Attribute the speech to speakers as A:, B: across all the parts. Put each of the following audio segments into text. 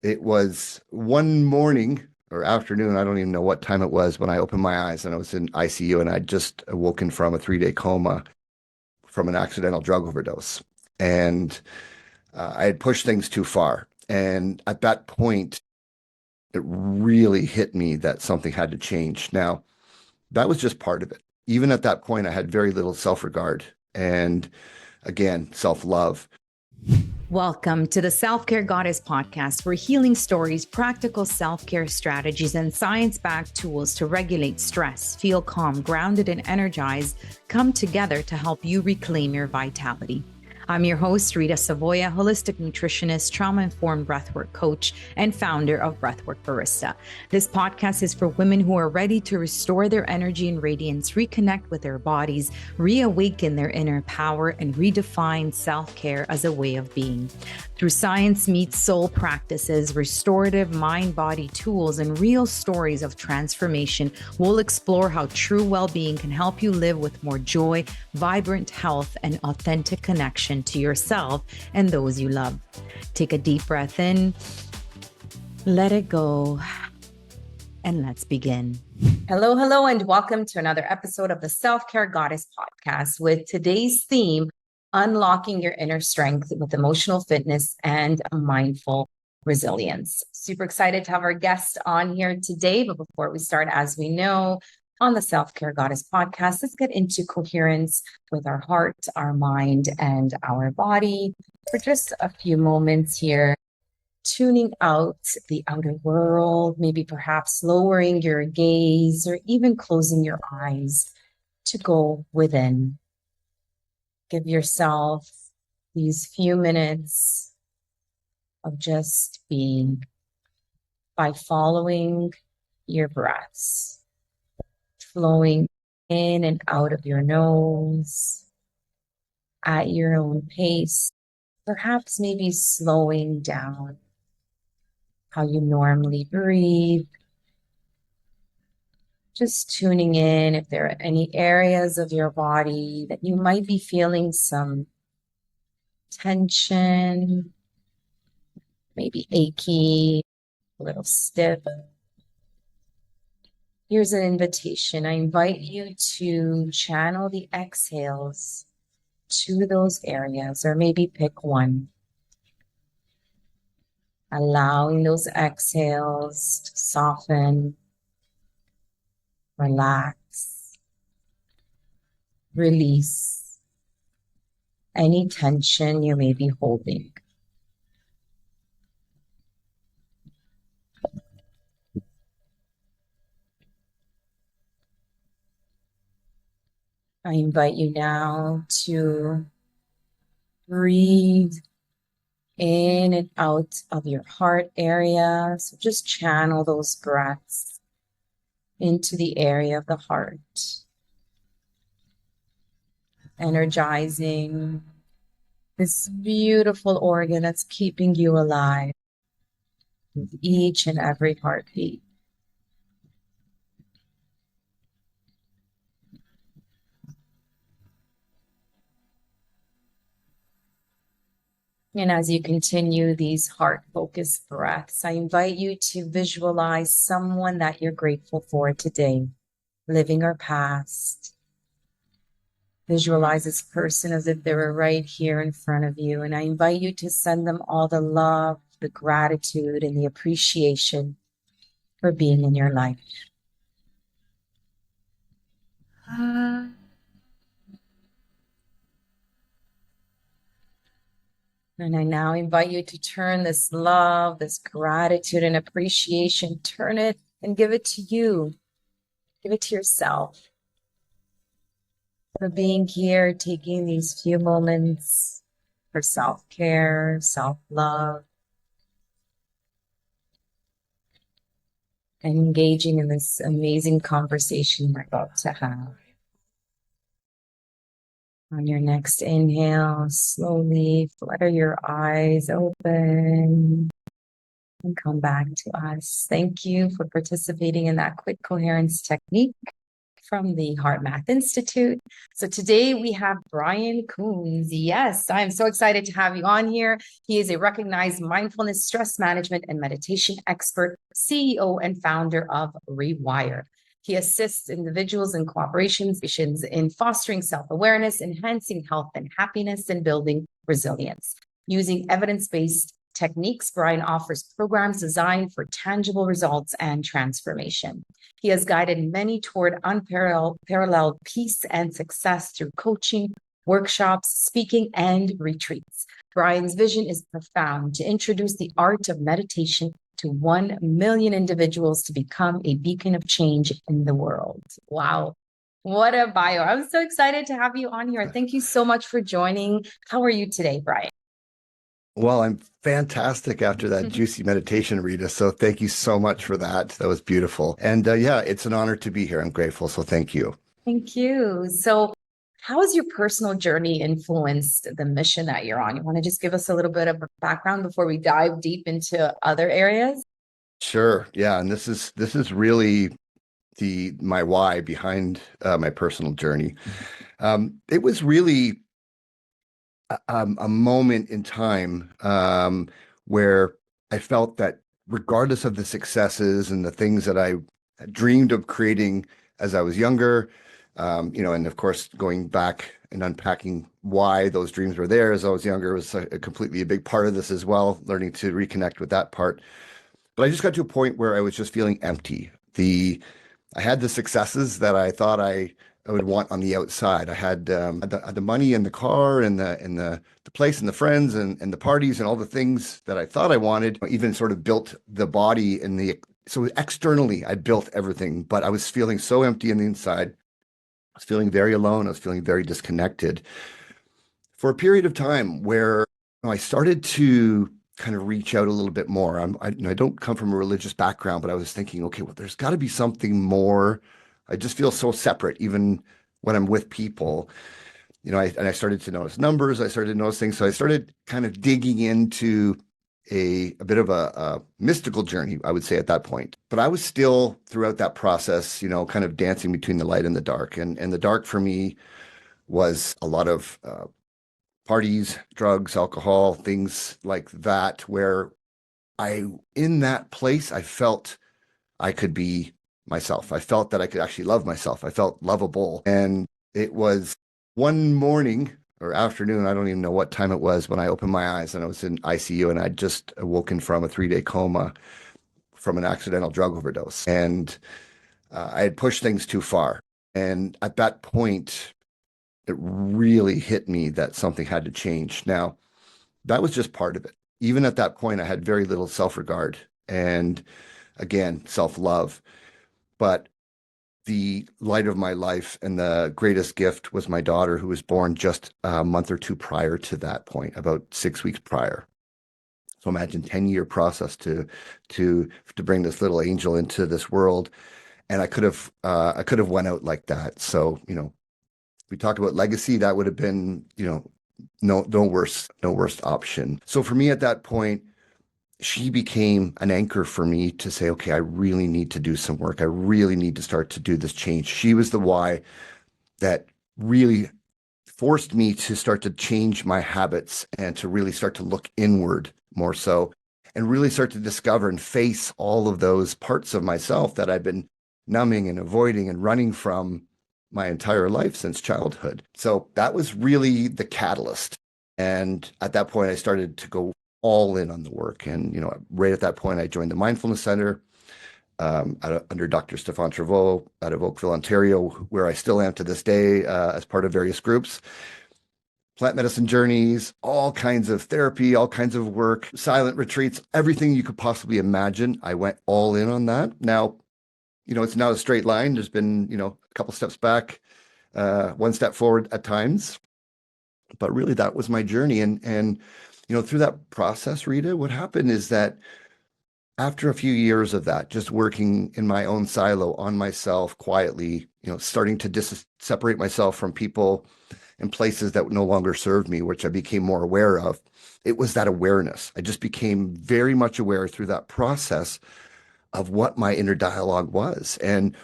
A: It was one morning or afternoon, I don't even know what time it was when I opened my eyes and I was in ICU and I'd just awoken from a 3-day coma from an accidental drug overdose. And I had pushed things too far. And at that point, it really hit me that something had to change. Now, that was just part of it. Even at that point, I had very little self regard and, again, self love.
B: Welcome to the Self-Care Goddess podcast, where healing stories, practical self-care strategies, and science-backed tools to regulate stress, feel calm, grounded, and energized come together to help you reclaim your vitality. I'm your host, Rita Savoya, holistic nutritionist, trauma-informed breathwork coach, and founder of Breathwork Barista. This podcast is for women who are ready to restore their energy and radiance, reconnect with their bodies, reawaken their inner power, and redefine self-care as a way of being. Through science meets soul practices, restorative mind-body tools, and real stories of transformation, we'll explore how true well-being can help you live with more joy, vibrant health, and authentic connection to yourself and those you love. Take a deep breath in, let it go, and let's begin. Hello, and welcome to another episode of the Self-Care Goddess podcast with today's theme, unlocking your inner strength with emotional fitness and mindful resilience. Super excited to have our guest on here today. But before we start, as we know, on the Self-Care Goddess podcast, let's get into coherence with our heart, our mind, and our body for just a few moments here, tuning out the outer world, maybe perhaps lowering your gaze or even closing your eyes to go within. Give yourself these few minutes of just being by following your breaths, flowing in and out of your nose at your own pace, perhaps maybe slowing down how you normally breathe. Just tuning in if there are any areas of your body that you might be feeling some tension, maybe achy, a little stiff. Here's an invitation. I invite you to channel the exhales to those areas, or maybe pick one. Allowing those exhales to soften, relax, release any tension you may be holding. I invite you now to breathe in and out of your heart area. So just channel those breaths into the area of the heart, energizing this beautiful organ that's keeping you alive with each and every heartbeat. And as you continue these heart-focused breaths, I invite you to visualize someone that you're grateful for today, living or past. Visualize this person as if they were right here in front of you. And I invite you to send them all the love, the gratitude, and the appreciation for being in your life. And I now invite you to turn this love, this gratitude and appreciation, turn it and give it to you. Give it to yourself for being here, taking these few moments for self-care, self-love, and engaging in this amazing conversation we're about to have. On your next inhale, slowly flutter your eyes open and come back to us. Thank you for participating in that quick coherence technique. from the Heart Math Institute. So today we have Brian Coones. Yes, I'm so excited to have you on here. He is a recognized mindfulness, stress management, and meditation expert, CEO, and founder of Rewire. He assists individuals and corporations in fostering self-awareness, enhancing health and happiness, and building resilience. Using evidence-based techniques, Brian offers programs designed for tangible results and transformation. He has guided many toward unparalleled peace and success through coaching, workshops, speaking, and retreats. Brian's vision is profound: to introduce the art of meditation to 1 million individuals to become a beacon of change in the world. Wow. What a bio. I'm so excited to have you on here. Thank you so much for joining. How are you today, Brian?
A: Well, I'm fantastic after that juicy meditation, Rita. So thank you so much for that. That was beautiful. And yeah, it's an honor to be here. I'm grateful. So thank you.
B: Thank you. So how has your personal journey influenced the mission that you're on? You want to just give us a little bit of a background before we dive deep into other areas?
A: Sure. Yeah. And this is really my why behind my personal journey. It was really a moment in time where I felt that regardless of the successes and the things that I dreamed of creating as I was younger, and of course, going back and unpacking why those dreams were there as I was younger was completely a big part of this as well, learning to reconnect with that part. But I just got to a point where I was just feeling empty. I had the successes that I thought I would want on the outside. I had the money and the car and the place and the friends and the parties and all the things that I thought I wanted. I even sort of built the body and so externally I built everything, but I was feeling so empty on the inside. I was feeling very alone. I was feeling very disconnected for a period of time where I started to kind of reach out a little bit more. I don't come from a religious background, but I was thinking, okay, well, there's got to be something more. I just feel so separate, even when I'm with people. I started to notice numbers. I started to notice things. So I started kind of digging into a bit of a mystical journey, I would say, at that point. But I was still, throughout that process, kind of dancing between the light and the dark. And the dark for me was a lot of parties, drugs, alcohol, things like that, where in that place, I felt I could be myself. I felt that I could actually love myself. I felt lovable. And it was one morning or afternoon, I don't even know what time it was, when I opened my eyes and I was in ICU and I'd just awoken from a 3-day coma from an accidental drug overdose. And I had pushed things too far. And at that point, it really hit me that something had to change. Now, that was just part of it. Even at that point, I had very little self-regard and, again, self-love. But the light of my life and the greatest gift was my daughter, who was born just a month or two prior to that point, about 6 weeks prior. So imagine 10-year process to bring this little angel into this world. And I could have went out like that. So, we talk about legacy, that would have been, no worst option. So for me at that point, she became an anchor for me to say, okay, I really need to do some work. I really need to start to do this change. She was the why that really forced me to start to change my habits and to really start to look inward more so, and really start to discover and face all of those parts of myself that I've been numbing and avoiding and running from my entire life since childhood. So that was really the catalyst. And at that point, I started to go all in on the work. And, right at that point, I joined the Mindfulness Center under Dr. Stefan Trevaux out of Oakville, Ontario, where I still am to this day as part of various groups. Plant medicine journeys, all kinds of therapy, all kinds of work, silent retreats, everything you could possibly imagine. I went all in on that. Now, it's not a straight line. There's been, a couple steps back, one step forward at times. But really, that was my journey. And through that process, Rita, what happened is that after a few years of that, just working in my own silo on myself quietly, starting to separate myself from people and places that no longer served me, which I became more aware of, it was that awareness. I just became very much aware through that process of what my inner dialogue was. And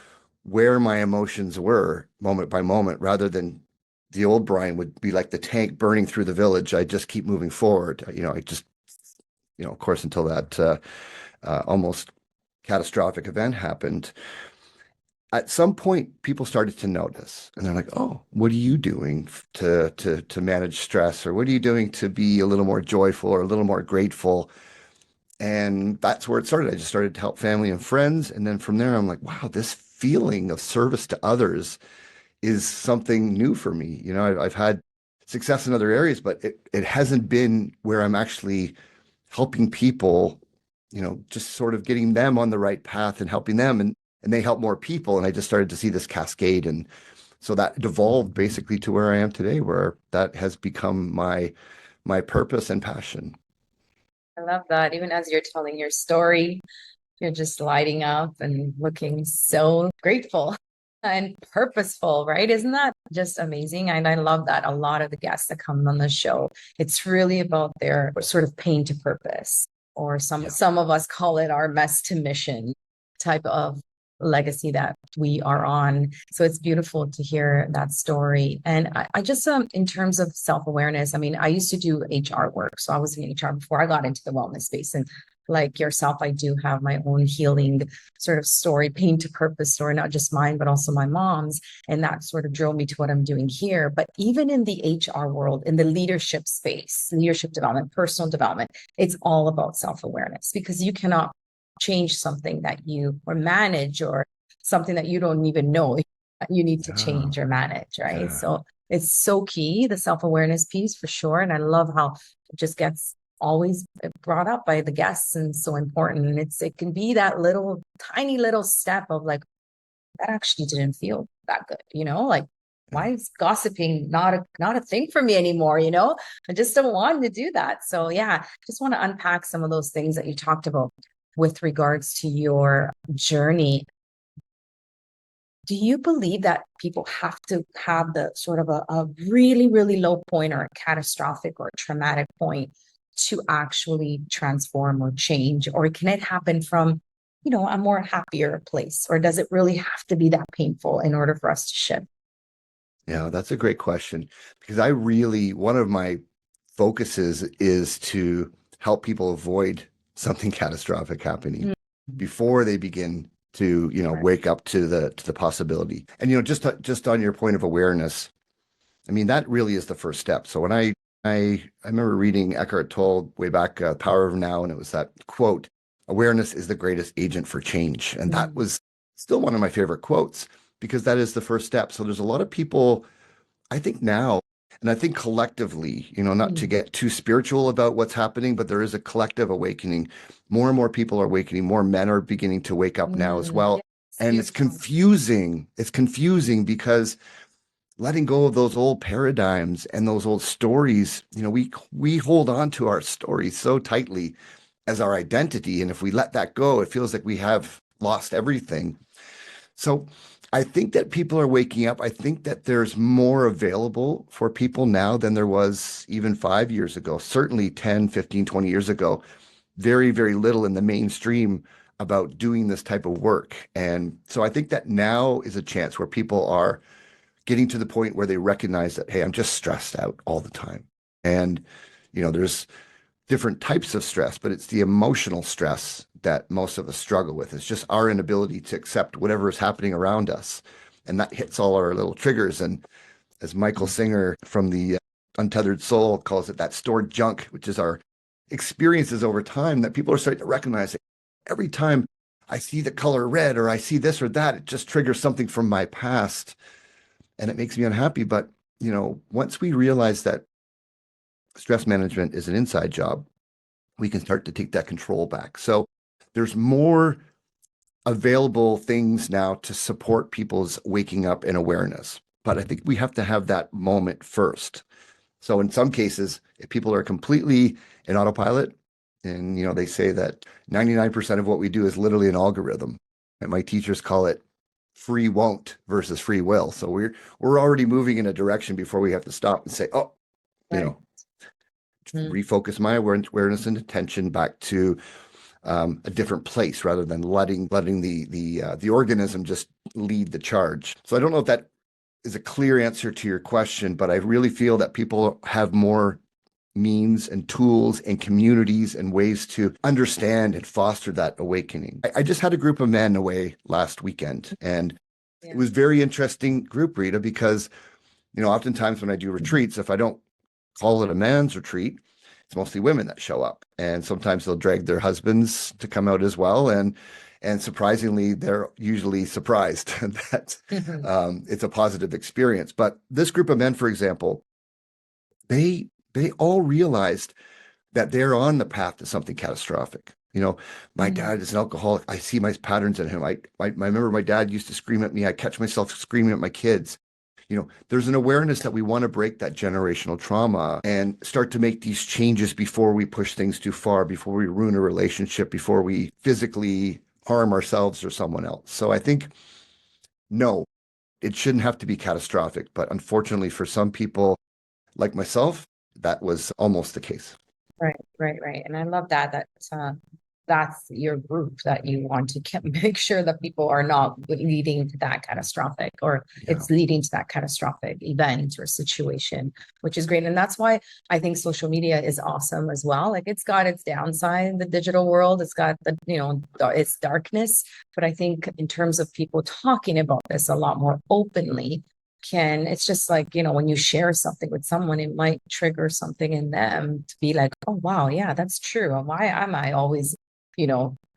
A: where my emotions were moment by moment, rather than the old Brian would be like the tank burning through the village. I just keep moving forward. I just, of course, until that almost catastrophic event happened. At some point, people started to notice, and they're like, "Oh, what are you doing to manage stress, or what are you doing to be a little more joyful or a little more grateful?" And that's where it started. I just started to help family and friends, and then from there, I'm like, "Wow, this feeling of service to others is something new for me." I've had success in other areas, but it hasn't been where I'm actually helping people, just sort of getting them on the right path and helping them, and they help more people. And I just started to see this cascade. And so that devolved basically to where I am today, where that has become my purpose and passion.
B: I love that. Even as you're telling your story, you're just lighting up and looking so grateful and purposeful, right? Isn't that just amazing? And I love that a lot of the guests that come on the show, it's really about their sort of pain to purpose, or
A: Yeah.
B: some of us call it our mess to mission type of legacy that we are on. So it's beautiful to hear that story. And I just in terms of self-awareness, I mean, I used to do HR work. So I was in HR before I got into the wellness space. And like yourself, I do have my own healing sort of story, pain to purpose story, not just mine, but also my mom's. And that sort of drove me to what I'm doing here. But even in the HR world, in the leadership space, leadership development, personal development, it's all about self-awareness, because you cannot change something that you or manage, or something that you don't even know you need to
A: Yeah.
B: change or manage, right?
A: Yeah.
B: So it's so key, the self-awareness piece for sure. And I love how it just gets always brought up by the guests, and so important. And it can be that little tiny little step of like, that actually didn't feel that good, like, why is gossiping not a thing for me anymore? I just don't want to do that. So yeah, just want to unpack some of those things that you talked about with regards to your journey. Do you believe that people have to have the sort of a really, really low point, or a catastrophic or traumatic point, to actually transform or change? Or can it happen from, a more happier place? Or does it really have to be that painful in order for us to shift?
A: Yeah, that's a great question, because one of my focuses is to help people avoid something catastrophic happening before they begin to, wake up to the possibility. And, just on your point of awareness, I mean, that really is the first step. So when I remember reading Eckhart Tolle way back, Power of Now, and it was that quote, "Awareness is the greatest agent for change." And that was still one of my favorite quotes, because that is the first step. So there's a lot of people, I think now, and I think collectively, not to get too spiritual about what's happening, but there is a collective awakening. More and more people are awakening. More men are beginning to wake up now as well. And it's confusing. It's confusing because letting go of those old paradigms and those old stories, we hold on to our stories so tightly as our identity. And if we let that go, it feels like we have lost everything. So I think that people are waking up. I think that there's more available for people now than there was even 5 years ago, certainly 10, 15, 20 years ago. Very, very little in the mainstream about doing this type of work. And so I think that now is a chance where people are getting to the point where they recognize that, hey, I'm just stressed out all the time. And, there's different types of stress, but it's the emotional stress that most of us struggle with. It's just our inability to accept whatever is happening around us. And that hits all our little triggers. And as Michael Singer from the Untethered Soul calls it, that stored junk, which is our experiences over time, that people are starting to recognize that every time I see the color red, or I see this or that, it just triggers something from my past. And it makes me unhappy. But, once we realize that stress management is an inside job, we can start to take that control back. So there's more available things now to support people's waking up and awareness. But I think we have to have that moment first. So in some cases, if people are completely in autopilot, and they say that 99% of what we do is literally an algorithm, and my teachers call it free won't versus free will. So we're already moving in a direction before we have to stop and say, oh,
B: Right.
A: refocus my awareness and attention back to a different place rather than letting the organism just lead the charge. So I don't know if that is a clear answer to your question, but I really feel that people have more means and tools and communities and ways to understand and foster that awakening. I just had a group of men away last weekend, and it was very interesting group, Rita, because, oftentimes when I do retreats, if I don't call it a man's retreat, it's mostly women that show up. And sometimes they'll drag their husbands to come out as well. And surprisingly, they're usually surprised that it's a positive experience. But this group of men, for example, they all realized that they're on the path to something catastrophic. My dad is an alcoholic. I see my patterns in him. I remember my dad used to scream at me. I catch myself screaming at my kids. There's an awareness that we want to break that generational trauma and start to make these changes before we push things too far, before we ruin a relationship, before we physically harm ourselves or someone else. So I think, no, it shouldn't have to be catastrophic. But unfortunately, for some people like myself, that was almost the case.
B: Right. And I love that. That's your group that you want to make sure that people are not leading to that catastrophic, or it's leading to that catastrophic event or situation, which is great. And that's why I think social media is awesome as well. Like, it's got its downside in the digital world. It's got its darkness. But I think in terms of people talking about this a lot more openly, it's just like, when you share something with someone, it might trigger something in them to be like, oh, wow, yeah, that's true. Why am I always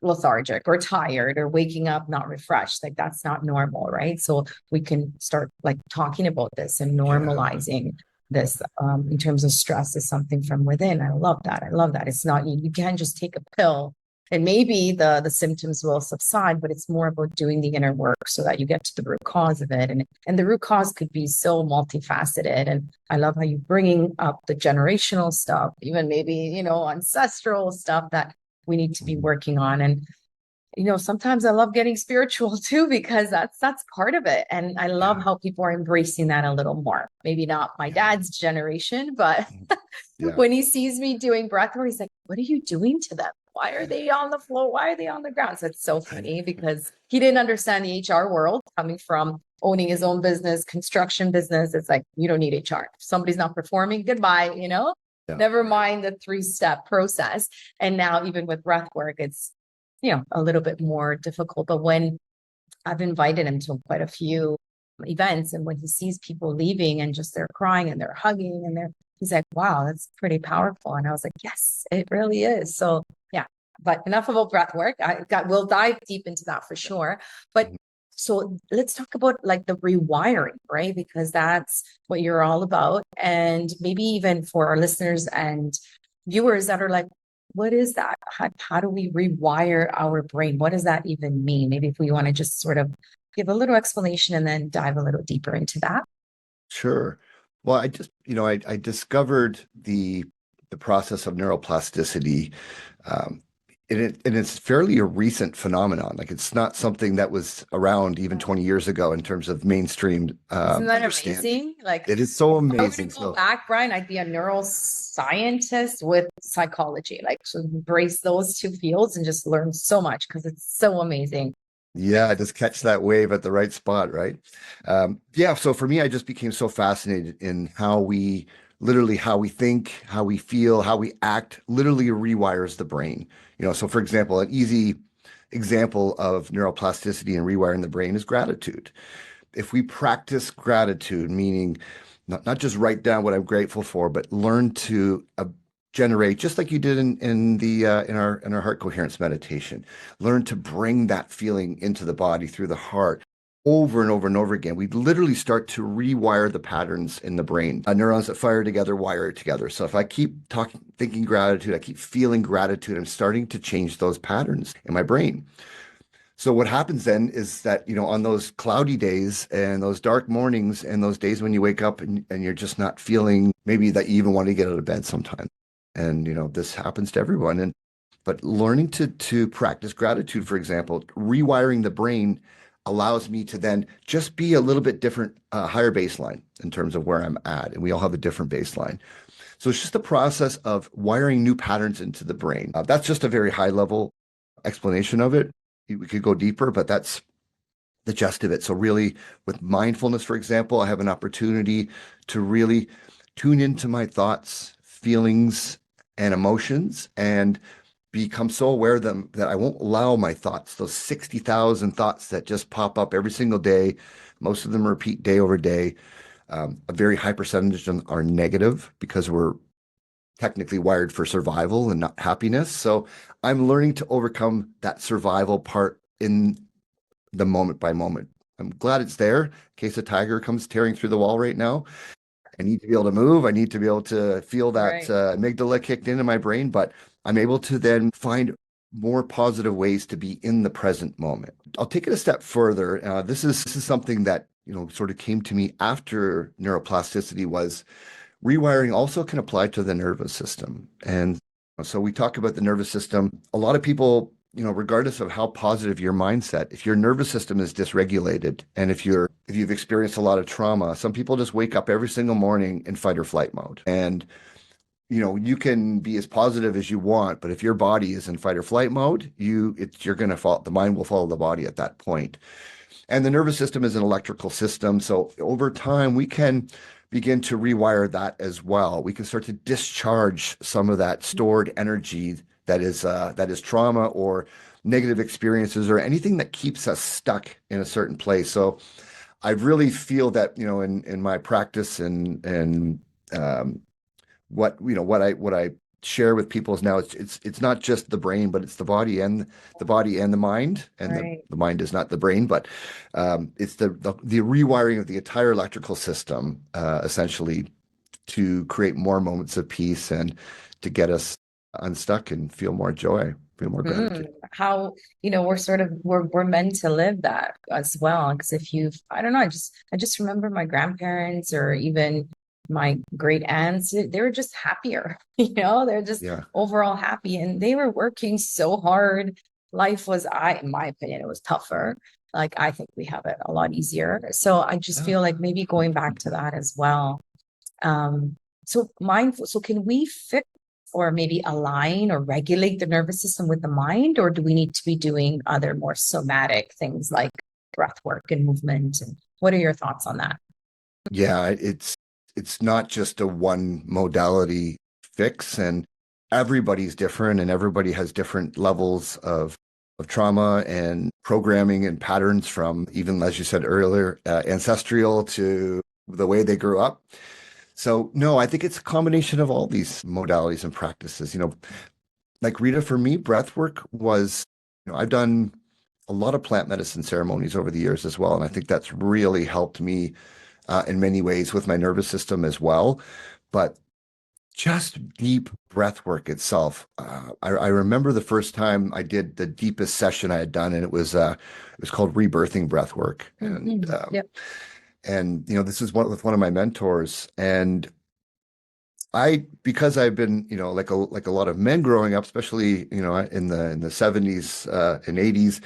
B: lethargic or tired or waking up not refreshed? Like, that's not normal, right? So we can start like talking about this and normalizing this in terms of stress is something from within. I love that. It's not, you can't just take a pill and maybe the symptoms will subside, but it's more about doing the inner work so that you get to the root cause of it. And the root cause could be so multifaceted. And I love how you're bringing up the generational stuff, even maybe, ancestral stuff that we need to be working on. And sometimes I love getting spiritual too, because that's part of it. And I love how people are embracing that a little more. Maybe not my dad's generation, but when he sees me doing breath work, he's like, what are you doing to them? Why are they on the floor? Why are they on the ground? So it's so funny because he didn't understand the HR world, coming from owning his own business, construction business. It's like, you don't need HR. If somebody's not performing, goodbye, never mind the 3-step process. And now even with breath work, it's, a little bit more difficult. But when I've invited him to quite a few events, and when he sees people leaving and just they're crying and they're hugging and he's like, wow, that's pretty powerful. And I was like, yes, it really is. So but enough about breath work. We'll dive deep into that for sure. But so let's talk about like the rewiring, right? Because that's what you're all about. And maybe even for our listeners and viewers that are like, what is that? How do we rewire our brain? What does that even mean? Maybe if we want to just sort of give a little explanation and then dive a little deeper into that.
A: Sure. Well, I just, I discovered the process of neuroplasticity, and it's fairly a recent phenomenon. Like, it's not something that was around even 20 years ago in terms of mainstream.
B: Isn't that amazing? Like,
A: it is so amazing.
B: If I were to go back, Brian, I'd be a neuroscientist with psychology. Like, to embrace those two fields and just learn so much because it's so amazing.
A: Yeah, just catch that wave at the right spot, right? So for me, I just became so fascinated in how we think, how we feel, how we act, literally rewires the brain. So for example, an easy example of neuroplasticity and rewiring the brain is gratitude. If we practice gratitude, meaning not just write down what I'm grateful for, but learn to generate, just like you did in our heart coherence meditation, learn to bring that feeling into the body through the heart over and over and over again. We literally start to rewire the patterns in the brain. Neurons that fire together wire together. So if I keep thinking gratitude, I keep feeling gratitude, I'm starting to change those patterns in my brain. So what happens then is that, on those cloudy days and those dark mornings and those days when you wake up and you're just not feeling maybe that you even want to get out of bed sometimes. And, this happens to everyone. But learning to practice gratitude, for example, rewiring the brain allows me to then just be a little bit different, higher baseline in terms of where I'm at. And we all have a different baseline. So it's just the process of wiring new patterns into the brain. That's just a very high level explanation of it. We could go deeper, but that's the gist of it. So really with mindfulness, for example, I have an opportunity to really tune into my thoughts, feelings, and emotions and become so aware of them that I won't allow my thoughts, those 60,000 thoughts that just pop up every single day. Most of them repeat day over day. A very high percentage of them are negative because we're technically wired for survival and not happiness. So I'm learning to overcome that survival part in the moment by moment. I'm glad it's there in case a tiger comes tearing through the wall right now. I need to be able to move. I need to be able to feel that
B: Right.
A: amygdala kicked into my brain, but I'm able to then find more positive ways to be in the present moment. I'll take it a step further. This is something that sort of came to me after neuroplasticity was rewiring also can apply to the nervous system. And so we talk about the nervous system. A lot of people, regardless of how positive your mindset, if your nervous system is dysregulated and if you've experienced a lot of trauma, some people just wake up every single morning in fight or flight mode. And you can be as positive as you want, but if your body is in fight or flight mode, you're going to fall. The mind will follow the body at that point. And the nervous system is an electrical system. So over time, we can begin to rewire that as well. We can start to discharge some of that stored energy that is trauma or negative experiences or anything that keeps us stuck in a certain place. So I really feel that, in my practice and what I share with people is now it's not just the brain, but it's the body and the mind, and the,
B: Right.
A: the mind is not the brain, but it's the rewiring of the entire electrical system, essentially to create more moments of peace and to get us unstuck and feel more joy, feel more gratitude.
B: How, we're meant to live that as well. Because if you've, I don't know, I just remember my grandparents or even my great aunts, they were just happier, they're just
A: Yeah.
B: overall happy and they were working so hard. Life was, in my opinion, it was tougher. Like I think we have it a lot easier. So I just
A: Yeah.
B: feel like maybe going back to that as well. Um, so can we fix or maybe align or regulate the nervous system with the mind, or do we need to be doing other more somatic things like breath work and movement? And what are your thoughts on that?
A: Yeah, it's not just a one modality fix, and everybody's different, and everybody has different levels of trauma and programming and patterns from even, as you said earlier, ancestral to the way they grew up. So no, I think it's a combination of all these modalities and practices. Like Rita, for me, breath work was, I've done a lot of plant medicine ceremonies over the years as well, and I think that's really helped me in many ways with my nervous system as well. But just deep breath work itself. I remember the first time I did the deepest session I had done, and it was called rebirthing breath work. And
B: Mhm. Yep.
A: this is with one of my mentors, and because I've been like a lot of men growing up, especially in the 70s and 80s,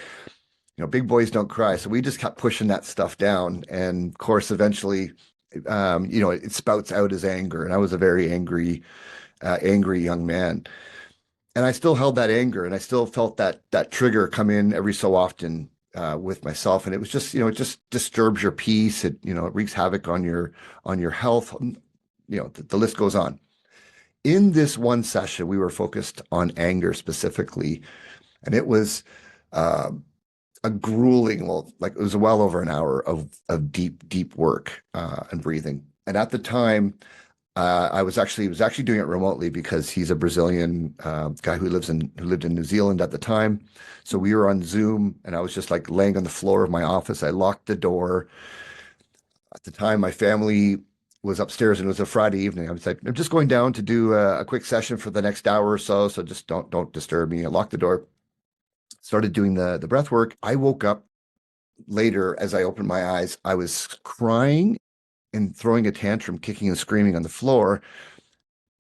A: big boys don't cry. So we just kept pushing that stuff down. And of course, eventually, it spouts out as anger. And I was a very angry young man. And I still held that anger and I still felt that trigger come in every so often with myself. And it was just, it just disturbs your peace. It wreaks havoc on your health. The list goes on. In this one session, we were focused on anger specifically. And it was, uh, a grueling, well, like it was well over an hour of deep, deep work and breathing. And at the time, I was actually doing it remotely because he's a Brazilian guy who lived in New Zealand at the time. So we were on Zoom, and I was just like laying on the floor of my office. I locked the door. At the time, my family was upstairs, and it was a Friday evening. I was like, I'm just going down to do a quick session for the next hour or so. So just don't disturb me. I locked the door. Started doing the breath work. I woke up later as I opened my eyes. I was crying and throwing a tantrum, kicking and screaming on the floor.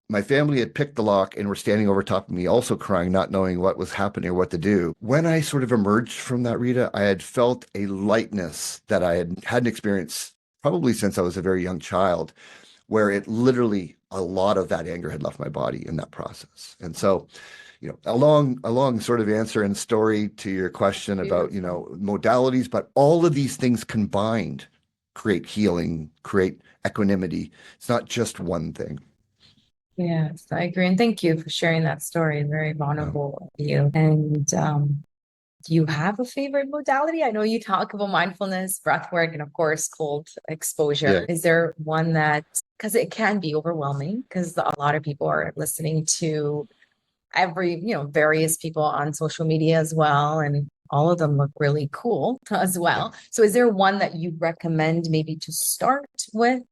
A: My family had picked the lock and were standing over top of me, also crying, not knowing what was happening or what to do. When I sort of emerged from that, Rita, I had felt a lightness that I hadn't experienced probably since I was a very young child, where it literally a lot of that anger had left my body in that process. And so, a long sort of answer and story to your question about, modalities, but all of these things combined create healing, create equanimity. It's not just one thing.
B: Yes, I agree. And thank you for sharing that story. Very vulnerable of you. And do you have a favorite modality? I know you talk about mindfulness, breath work, and of course, cold exposure.
A: Yeah.
B: Is there one that, because it can be overwhelming, because a lot of people are listening to various people on social media as well. And all of them look really cool as well. So is there one that you recommend maybe to start with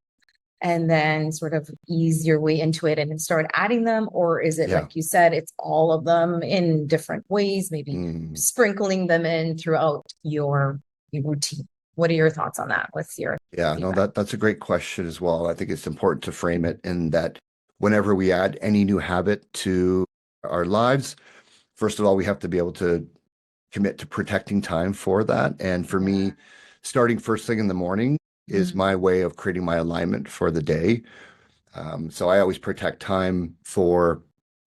B: and then sort of ease your way into it and then start adding them? Or is it, like you said, it's all of them in different ways, maybe sprinkling them in throughout your routine? What are your thoughts on that? What's your feedback?
A: That's a great question as well. I think it's important to frame it in that whenever we add any new habit to our lives, first of all, we have to be able to commit to protecting time for that. And for me, starting first thing in the morning is my way of creating my alignment for the day. So I always protect time for,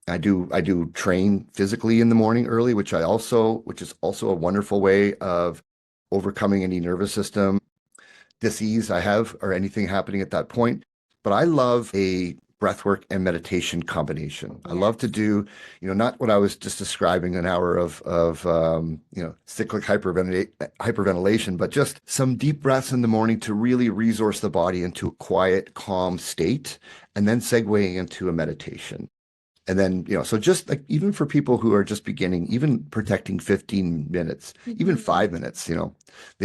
A: I do train physically in the morning early, which is also a wonderful way of overcoming any nervous system disease I have or anything happening at that point. But I love a breathwork and meditation combination. I love to do, not what I was just describing, an hour of cyclic hyperventilation, but just some deep breaths in the morning to really resource the body into a quiet, calm state, and then segueing into a meditation. And then, so just like, even for people who are just beginning, even protecting 15 minutes, even 5 minutes, the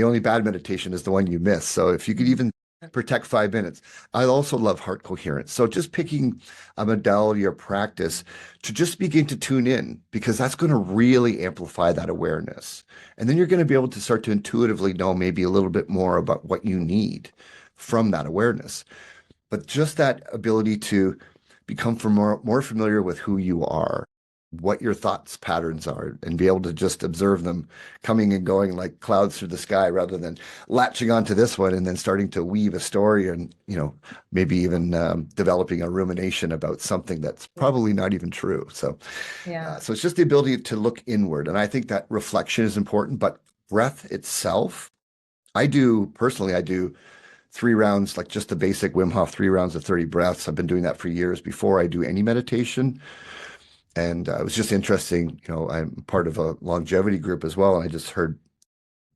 A: only bad meditation is the one you miss. So if you could even protect 5 minutes. I also love heart coherence. So just picking a modality or practice to just begin to tune in, because that's going to really amplify that awareness. And then you're going to be able to start to intuitively know maybe a little bit more about what you need from that awareness. But just that ability to become more familiar with who you are, what your thoughts patterns are, and be able to just observe them coming and going like clouds through the sky, rather than latching onto this one and then starting to weave a story and, maybe even developing a rumination about something that's probably not even true. So it's just the ability to look inward. And I think that reflection is important, but breath itself, I do 3 rounds, like just the basic Wim Hof, 3 rounds of 30 breaths. I've been doing that for years before I do any meditation. And it was just interesting. I'm part of a longevity group as well. And I just heard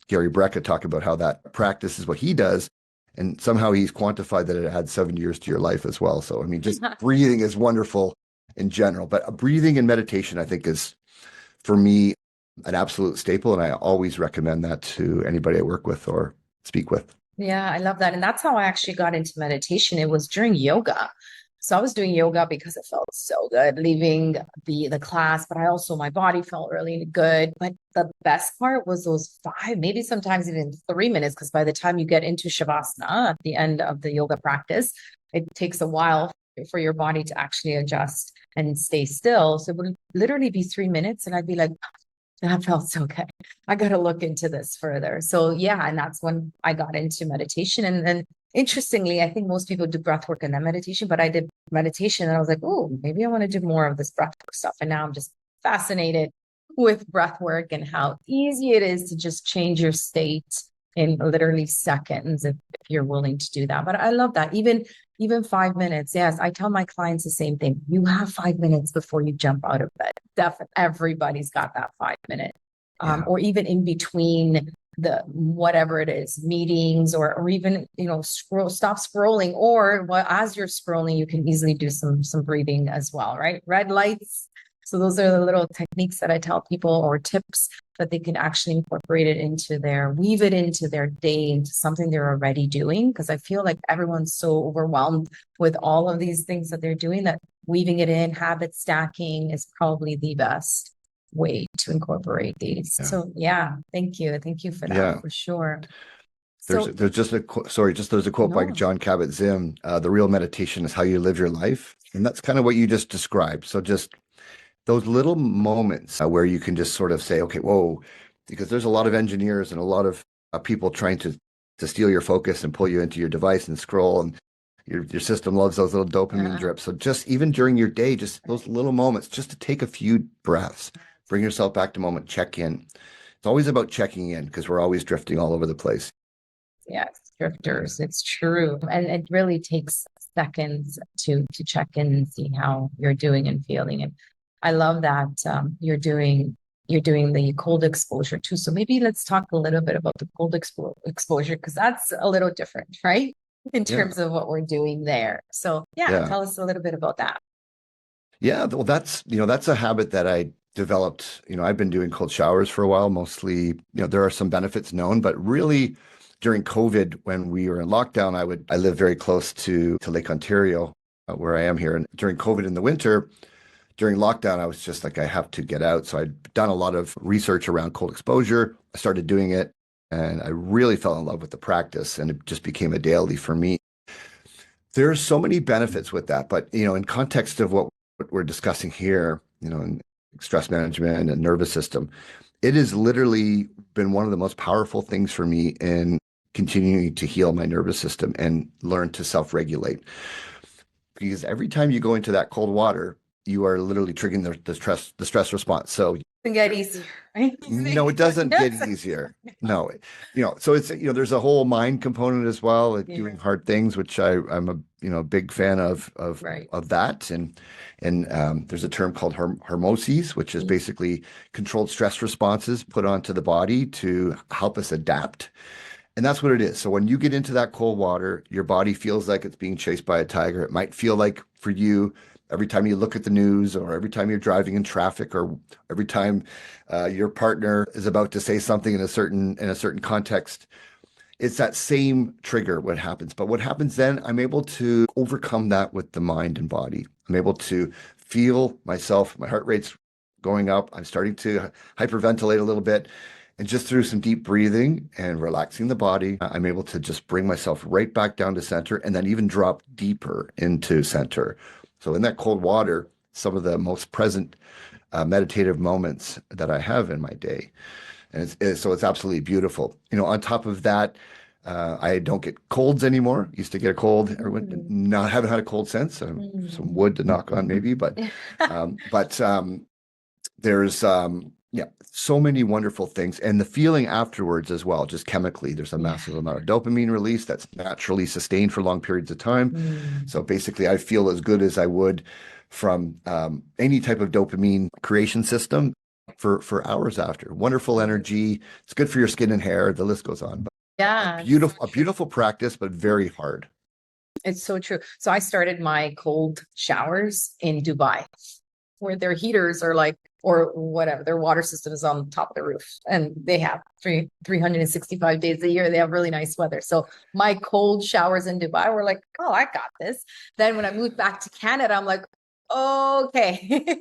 A: Gary Brecka talk about how that practice is what he does. And somehow he's quantified that it adds 7 years to your life as well. So, I mean, just breathing is wonderful in general. But breathing and meditation, I think, is, for me, an absolute staple. And I always recommend that to anybody I work with or speak with.
B: Yeah, I love that. And that's how I actually got into meditation. It was during yoga. So I was doing yoga because it felt so good leaving the class, but my body felt really good. But the best part was those 5, maybe sometimes even 3 minutes, because by the time you get into Shavasana at the end of the yoga practice, it takes a while for your body to actually adjust and stay still. So it would literally be 3 minutes and I'd be like, that felt so good. I got to look into this further. So and that's when I got into meditation. And then interestingly, I think most people do breath work and then meditation, but I did meditation and I was like, oh, maybe I want to do more of this breath work stuff. And now I'm just fascinated with breath work and how easy it is to just change your state in literally seconds if you're willing to do that. But I love that. Even 5 minutes. Yes, I tell my clients the same thing. You have 5 minutes before you jump out of bed. Definitely, everybody's got that 5 minute, or even in between the whatever it is, meetings, or even stop scrolling, or as you're scrolling, you can easily do some breathing as well, right? Red lights. So those are the little techniques that I tell people, or tips that they can actually incorporate weave it into their day, into something they're already doing. Because I feel like everyone's so overwhelmed with all of these things that they're doing that weaving it in, habit stacking is probably the best way to incorporate these. So thank you for that, for sure.
A: There's just a quote by John Kabat-Zinn. The real meditation is how you live your life, and that's kind of what you just described. So just those little moments where you can just sort of say, okay, whoa, because there's a lot of engineers and a lot of people trying to steal your focus and pull you into your device and scroll. And Your system loves those little dopamine drips. So just even during your day, just those little moments, just to take a few breaths, bring yourself back to moment, check in. It's always about checking in because we're always drifting all over the place.
B: Yes, drifters. It's true. And it really takes seconds to check in and see how you're doing and feeling. And I love that you're doing the cold exposure too. So maybe let's talk a little bit about the cold exposure because that's a little different, right? In
A: Yeah.
B: terms of what we're doing there. So yeah,
A: Yeah.
B: tell us a little bit about that.
A: Yeah. Well, that's a habit that I developed. I've been doing cold showers for a while, mostly, there are some benefits known, but really during COVID, when we were in lockdown, I live very close to Lake Ontario, where I am here. And during COVID in the winter, during lockdown, I was just like, I have to get out. So I'd done a lot of research around cold exposure. I started doing it and I really fell in love with the practice and it just became a daily for me. There's so many benefits with that, but in context of what we're discussing here, in stress management and nervous system, it has literally been one of the most powerful things for me in continuing to heal my nervous system and learn to self-regulate. Because every time you go into that cold water, you are literally triggering the stress response. So
B: It can get easier, right?
A: no, it doesn't get easier. No, so it's, there's a whole mind component as well, like doing hard things, which I'm a big fan of
B: Right.
A: of that. And there's a term called hormesis, which is basically controlled stress responses put onto the body to help us adapt. And that's what it is. So when you get into that cold water, your body feels like it's being chased by a tiger. It might feel like for you, every time you look at the news or every time you're driving in traffic or every time your partner is about to say something in a certain context, it's that same trigger what happens. But what happens then, I'm able to overcome that with the mind and body. I'm able to feel myself, my heart rate's going up. I'm starting to hyperventilate a little bit. And just through some deep breathing and relaxing the body, I'm able to just bring myself right back down to center and then even drop deeper into center. So in that cold water, some of the most present meditative moments that I have in my day. And so it's absolutely beautiful. On top of that, I don't get colds anymore. Used to get a cold. Haven't had a cold since. Some wood to knock on maybe, but there's so many wonderful things. And the feeling afterwards as well, just chemically, there's a massive amount of dopamine release that's naturally sustained for long periods of time. So basically, I feel as good as I would from any type of dopamine creation system for hours after. Wonderful energy. It's good for your skin and hair. The list goes on. But
B: Yeah.
A: a beautiful practice, but very hard.
B: It's so true. So I started my cold showers in Dubai, where their heaters are like, or whatever, their water system is on top of the roof. And they have 365 days a year. They have really nice weather. So my cold showers in Dubai were like, oh, I got this. Then when I moved back to Canada, I'm like, okay,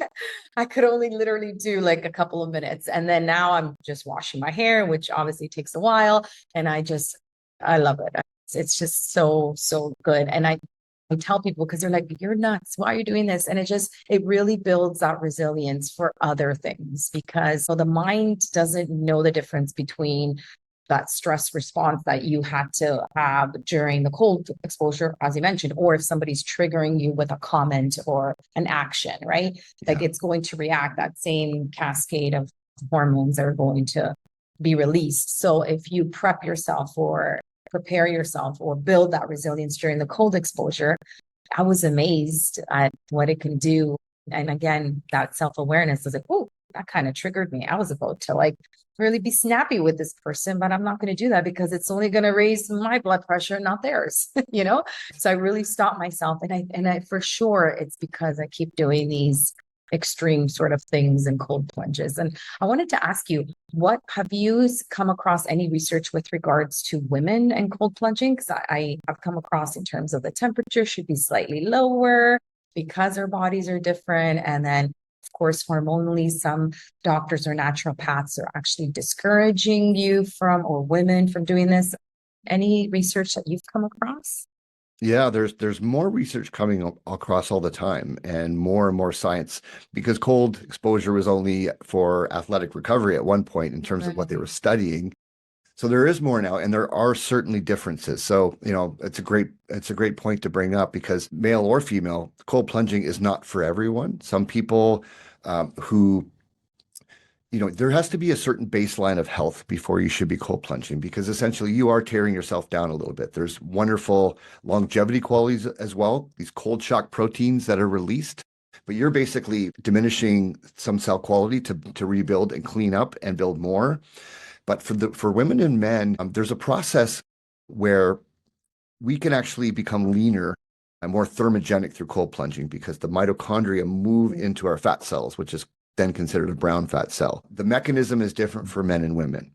B: I could only literally do like a couple of minutes. And then now I'm just washing my hair, which obviously takes a while. And I love it. It's just so, so good. And I tell people because they're like, you're nuts. Why are you doing this? And it really builds that resilience for other things because the mind doesn't know the difference between that stress response that you had to have during the cold exposure, as you mentioned, or if somebody's triggering you with a comment or an action, right? Like it's going to react, that same cascade of hormones are going to be released. So if you prepare yourself or build that resilience during the cold exposure, I was amazed at what it can do. And again, that self-awareness was like, oh, that kind of triggered me. I was about to like really be snappy with this person, but I'm not going to do that because it's only going to raise my blood pressure, not theirs, So I really stopped myself. And I for sure, it's because I keep doing these extreme sort of things and cold plunges. And I wanted to ask you, what have you come across any research with regards to women and cold plunging? Because I have come across in terms of the temperature should be slightly lower because our bodies are different. And then, of course, hormonally, some doctors or naturopaths are actually discouraging you or women from doing this. Any research that you've come across?
A: Yeah, there's more research coming across all the time and more science because cold exposure was only for athletic recovery at one point in terms of what they were studying. So there is more now, and there are certainly differences. So, it's a great point to bring up because male or female, cold plunging is not for everyone. Some people who there has to be a certain baseline of health before you should be cold plunging because essentially you are tearing yourself down a little bit. There's wonderful longevity qualities as well, these cold shock proteins that are released, but you're basically diminishing some cell quality to rebuild and clean up and build more. But for women and men, there's a process where we can actually become leaner and more thermogenic through cold plunging because the mitochondria move into our fat cells, which is then considered a brown fat cell. The mechanism is different for men and women.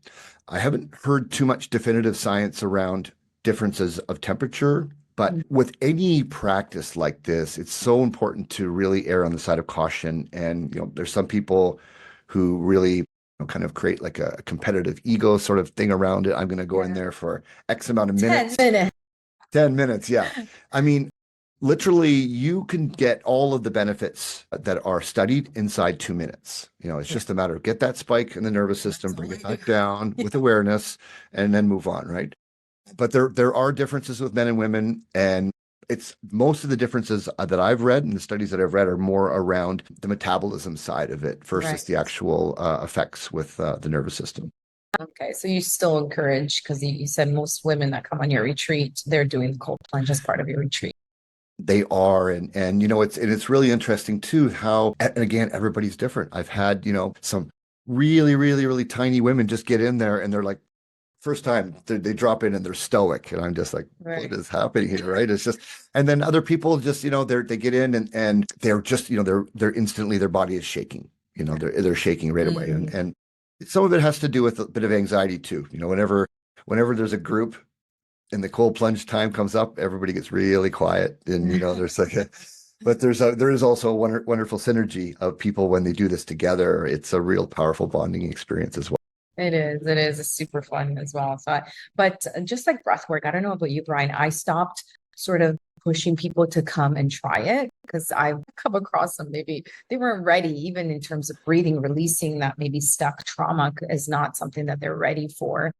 A: I haven't heard too much definitive science around differences of temperature, but with any practice like this, it's so important to really err on the side of caution. And, there's some people who really kind of create like a competitive ego sort of thing around it. I'm going to go in there for X amount of minutes.
B: 10 minutes.
A: 10 minutes, yeah. I mean, literally, you can get all of the benefits that are studied inside 2 minutes. It's just a matter of get that spike in the nervous system, bring it back down with awareness, and then move on, right? But there are differences with men and women, and it's most of the differences that I've read and the studies that I've read are more around the metabolism side of it versus the actual effects with the nervous system.
C: Okay, so you still encourage, because you said most women that come on your retreat, they're doing the cold plunge as part of your retreat.
A: They are, and it's really interesting too how, and again, everybody's different. I've had some really, really, really tiny women just get in there and they're like, first time they drop in and they're stoic, and I'm just like, what is happening here, right? It's just, and then other people just they get in and they're just they're instantly their body is shaking, they're shaking right away, and some of it has to do with a bit of anxiety too. Whenever there's a group and the cold plunge time comes up, everybody gets really quiet, and there's but there is also a wonderful synergy of people when they do this together. It's a real powerful bonding experience as well.
C: It is. It is. It's super fun as well. But just like breath work, I don't know about you, Brian, I stopped sort of pushing people to come and try it because I've come across them. Maybe they weren't ready, even in terms of breathing, releasing that maybe stuck trauma is not something that they're ready for.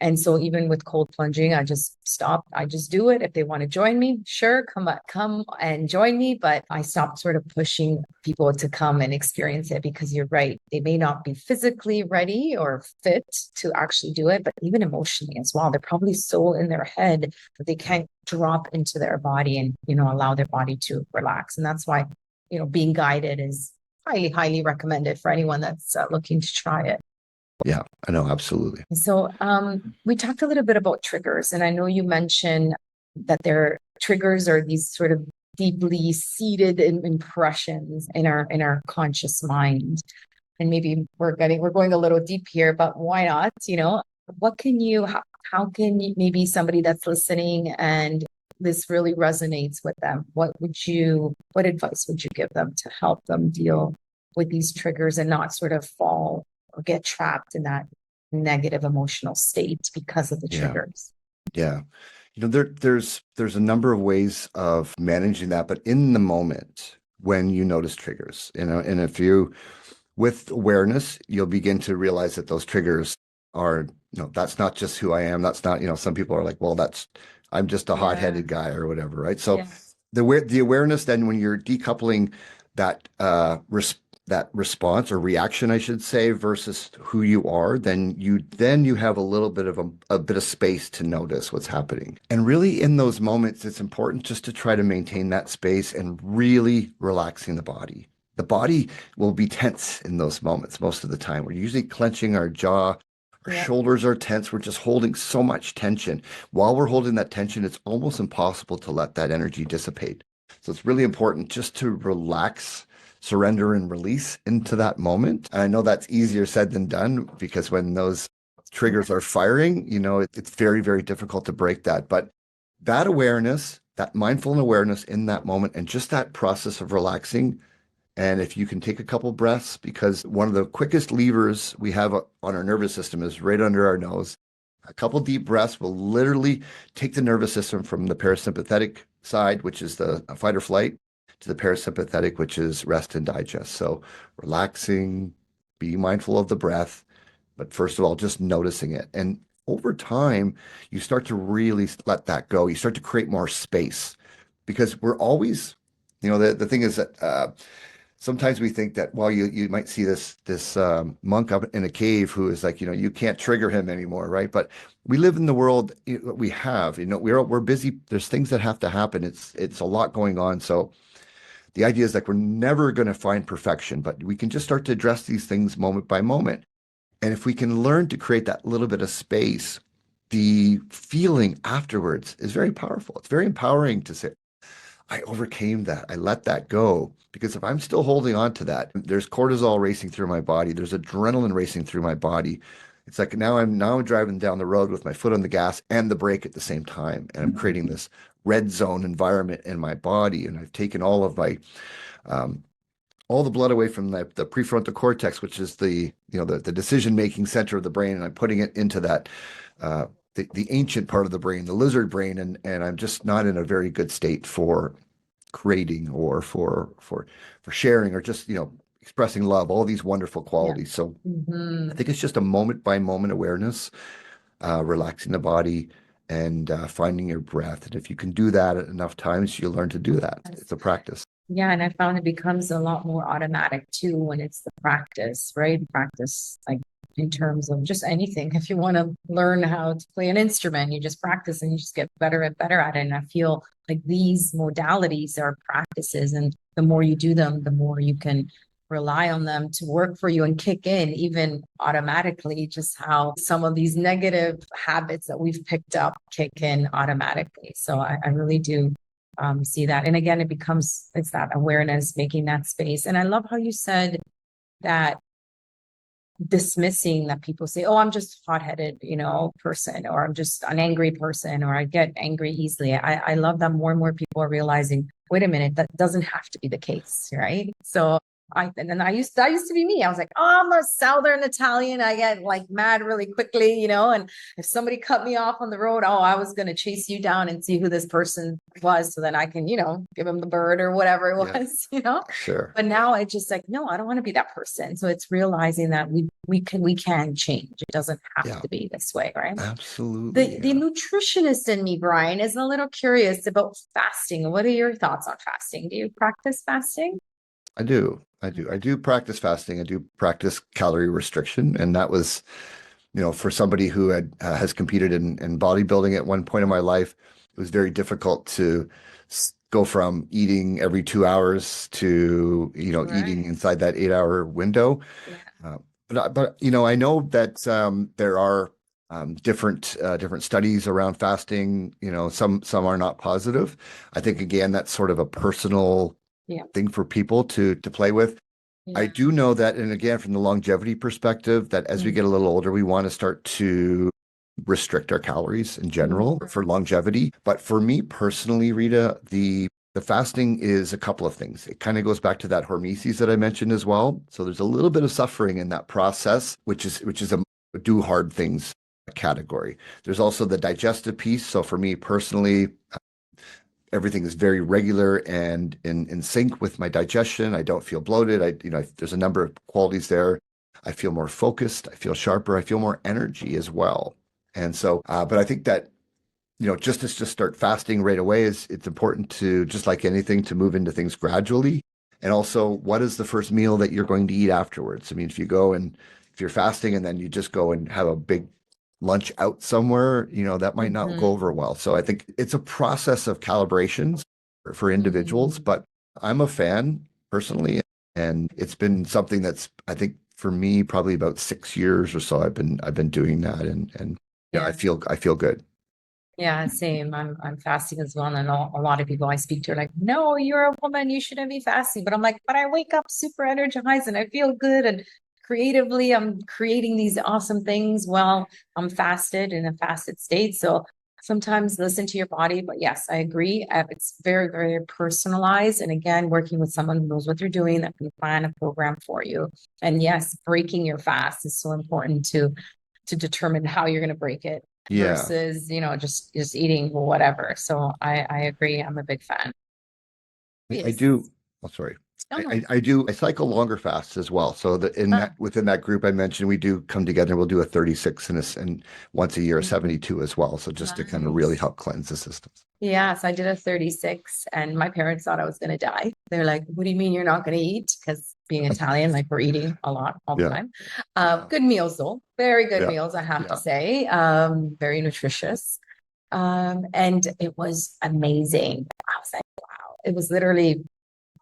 C: And so even with cold plunging, I just stopped. I just do it. If they want to join me, sure, come and join me. But I stopped sort of pushing people to come and experience it because you're right. They may not be physically ready or fit to actually do it, but even emotionally as well. They're probably so in their head that they can't drop into their body and, allow their body to relax. And that's why, being guided is highly, highly recommended for anyone that's looking to try it.
A: Yeah, I know. Absolutely.
C: So we talked a little bit about triggers, and I know you mentioned that their triggers are these sort of deeply seated impressions in our conscious mind. And maybe we're going a little deep here, but why not? How can you, maybe somebody that's listening and this really resonates with them, what advice would you give them to help them deal with these triggers and not sort of fall or get trapped in that negative emotional state because of the triggers?
A: Yeah. There's a number of ways of managing that, but in the moment when you notice triggers, and if you, with awareness, you'll begin to realize that those triggers are, that's not just who I am. That's not, some people are like, well, I'm just a hot-headed guy or whatever, right? So the awareness, then when you're decoupling that that response or reaction, I should say, versus who you are, then you have a little bit of a bit of space to notice what's happening. And really in those moments, it's important just to try to maintain that space and really relaxing the body. The body will be tense in those moments most of the time. We're usually clenching our jaw. Our shoulders are tense. We're just holding so much tension. While we're holding that tension, it's almost impossible to let that energy dissipate. So it's really important just to relax, surrender, and release into that moment. And I know that's easier said than done because when those triggers are firing, it's very, very difficult to break that. But that awareness, that mindful awareness in that moment, and just that process of relaxing. And if you can take a couple breaths, because one of the quickest levers we have on our nervous system is right under our nose. A couple deep breaths will literally take the nervous system from the parasympathetic side, which is the fight or flight, to the parasympathetic, which is rest and digest. So relaxing, be mindful of the breath, but first of all, just noticing it. And over time, you start to really let that go. You start to create more space because we're always, the thing is that sometimes we think that, well, you might see this monk up in a cave who is like, you can't trigger him anymore, right? But we live in the world we have, we're busy. There's things that have to happen. It's a lot going on. So the idea is like we're never going to find perfection, but we can just start to address these things moment by moment. And if we can learn to create that little bit of space, the feeling afterwards is very powerful. It's very empowering to say, I overcame that. I let that go. Because if I'm still holding on to that, there's cortisol racing through my body. There's adrenaline racing through my body. It's like now I'm driving down the road with my foot on the gas and the brake at the same time. And I'm creating this red zone environment in my body. And I've taken all of my all the blood away from the prefrontal cortex, which is the decision-making center of the brain, and I'm putting it into that the ancient part of the brain, the lizard brain, and I'm just not in a very good state for creating or for sharing or just expressing love, all these wonderful qualities. So I think it's just a moment by moment awareness, relaxing the body and finding your breath. And if you can do that enough times, you'll learn to do that. It's a practice.
C: Yeah, and I found it becomes a lot more automatic too when it's the practice, right? Practice, like in terms of just anything. If you want to learn how to play an instrument, you just practice and you just get better and better at it. And I feel like these modalities are practices, and the more you do them, the more you can rely on them to work for you and kick in even automatically, just how some of these negative habits that we've picked up kick in automatically. So I really do see that. And again, it's that awareness, making that space. And I love how you said that dismissing that people say, oh, I'm just hot-headed, person, or I'm just an angry person, or I get angry easily. I love that more and more people are realizing, wait a minute, that doesn't have to be the case, right? So that used to be me. I was like, oh, I'm a Southern Italian. I get like mad really quickly, and if somebody cut me off on the road, oh, I was going to chase you down and see who this person was so then I can, give him the bird or whatever it was,
A: Sure.
C: But now I just like, no, I don't want to be that person. So it's realizing that we can change. It doesn't have to be this way, right?
A: Absolutely.
C: The nutritionist in me, Brian, is a little curious about fasting. What are your thoughts on fasting? Do you practice fasting?
A: I do. I do practice fasting. I do practice calorie restriction. And that was, for somebody who has competed in bodybuilding at one point in my life, it was very difficult to go from eating every 2 hours to, eating inside that 8-hour window.
C: Yeah.
A: But I know that there are different studies around fasting. Some are not positive. I think again that's sort of a personal thing for people to play with. Yeah. I do know that, and again, from the longevity perspective, that as we get a little older, we want to start to restrict our calories in general for longevity. But for me personally, Rita, the fasting is a couple of things. It kind of goes back to that hormesis that I mentioned as well. So there's a little bit of suffering in that process, which is a do hard things category. There's also the digestive piece. So for me personally, everything is very regular and in sync with my digestion. I don't feel bloated. There's a number of qualities there. I feel more focused. I feel sharper. I feel more energy as well. And so, but I think that, just to start fasting right away it's important to, just like anything, to move into things gradually. And also, what is the first meal that you're going to eat afterwards? I mean, if you're fasting and then you just go and have a big lunch out somewhere, that might not go over well. So I think it's a process of calibrations for individuals, but I'm a fan personally. And it's been something that's, I think for me, probably about 6 years or so, I've been doing that. And I feel good.
C: Yeah, same. I'm fasting as well. And a lot of people I speak to are like, no, you're a woman, you shouldn't be fasting. But I'm like, but I wake up super energized and I feel good. And creatively, I'm creating these awesome things while I'm fasted in a fasted state. So sometimes listen to your body. But yes, I agree. It's very, very personalized. And again, working with someone who knows what they're doing, that can plan a program for you. And yes, breaking your fast is so important to determine how you're going to break it versus, just eating whatever. So I agree. I'm a big fan.
A: I do. Oh, sorry.
C: Oh, no.
A: I cycle longer fasts as well. So that within that group I mentioned, we do come together. We'll do a 36 and once a year, a 72 as well. So just to kind of really
C: Nice.
A: help cleanse the systems.
C: Yes, I did a 36 and my parents thought I was going to die. They're like, what do you mean you're not going to eat? Because being Italian, like we're eating a lot all the
A: Yeah.
C: time. Good meals though, very good
A: Yeah.
C: meals, I have to
A: Yeah.
C: say. Very nutritious. And it was amazing. I was like, wow. It was literally